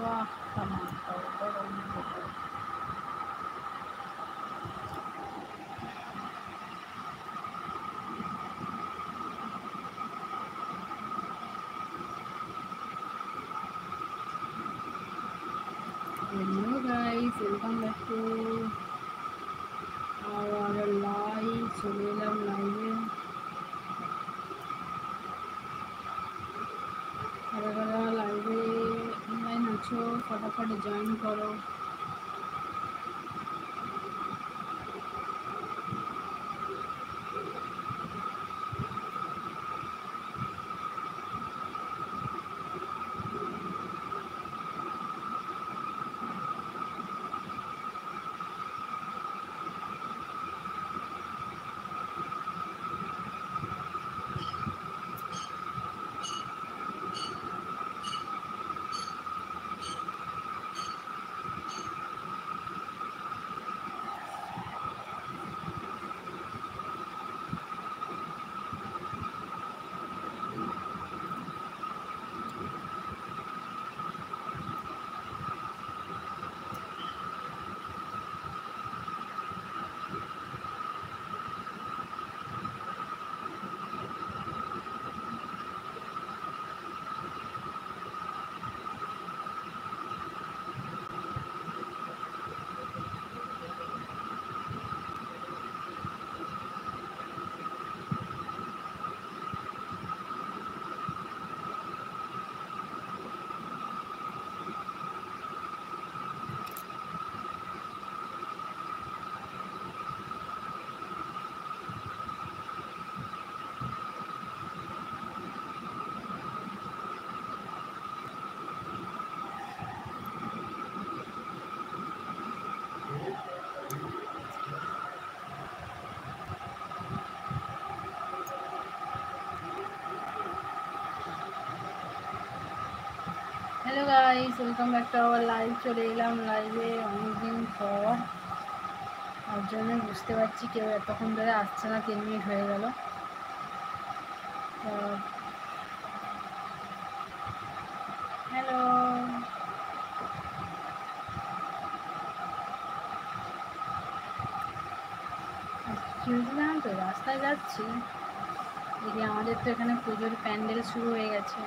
वाह टमाटर गरम गरम। Hello guys, welcome back to our live. চলে এলাম লাইভে। কারা কারা লাইভে অনলাইন আছো ফটাফট জয়েন করো। Hello guys, welcome back to our live. চলে এলাম লাইভে অনেকদিন পর। তার জন্য বুঝতে পারছি কেউ এতক্ষণ ধরে আসছে না, 3 মিনিট হয়ে গেল। হ্যালো, চলছিলাম তো, রাস্তায় যাচ্ছি। দেখি আমাদের তো এখানে পুজোর প্যান্ডেল শুরু হয়ে গেছে,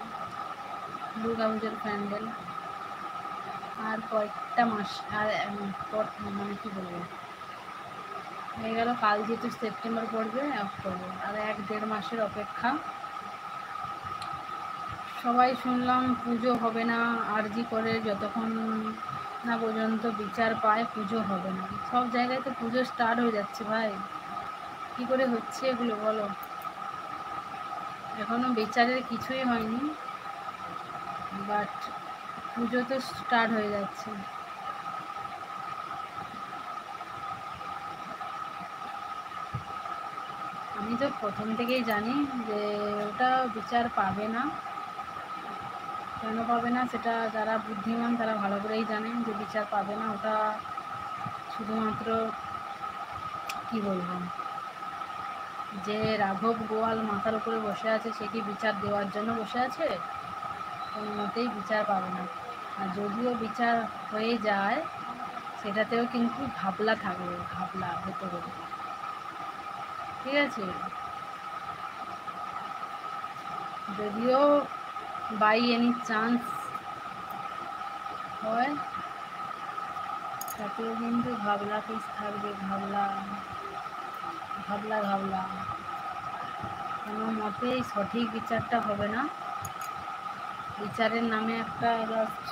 দুর্গা পুজোর প্যান্ডেল। আর কয়েকটা মাস আর মানে কি বলবো, হয়ে গেল। কাল যেহেতু সেপ্টেম্বর পড়বে, অক্টোবর, আর 1-1.5 মাসের অপেক্ষা। সবাই শুনলাম পুজো হবে না, আরজি করে যতক্ষণ না পর্যন্ত বিচার পায় পুজো হবে না। সব জায়গায় তো পুজো স্টার্ট হয়ে যাচ্ছে ভাই, কি করে হচ্ছে এগুলো বলো? এখনো বিচারের কিছুই হয়নি, বাট পুজো তো স্টার্ট হয়ে যাচ্ছে। আমি তো প্রথম থেকেই জানি যে ওটা বিচার পাবে না। কেন পাবে না সেটা যারা বুদ্ধিমান তারা ভালো করেই জানেন যে বিচার পাবে না। ওটা শুধুমাত্র কি বলবো, যে রাঘব গোয়াল মাথার উপরে বসে আছে সে কি বিচার দেওয়ার জন্য বসে আছে? কোনো মতেই বিচার পাবে না। আর যদিও বিচার হয়ে যায় সেটাতেও কিন্তু ঘাবলা থাকবে, ঘাবলা হতে হবে, ঠিক আছে? যদিও বাই এনি চান্স হয়, তাতেও কিন্তু ঘাবলা কেস থাকবে, ঘাবলা ঘাবলা ঘাবলা। কোনো মতেই সঠিক বিচারটা হবে না। বিচারের নামে একটা জাস্ট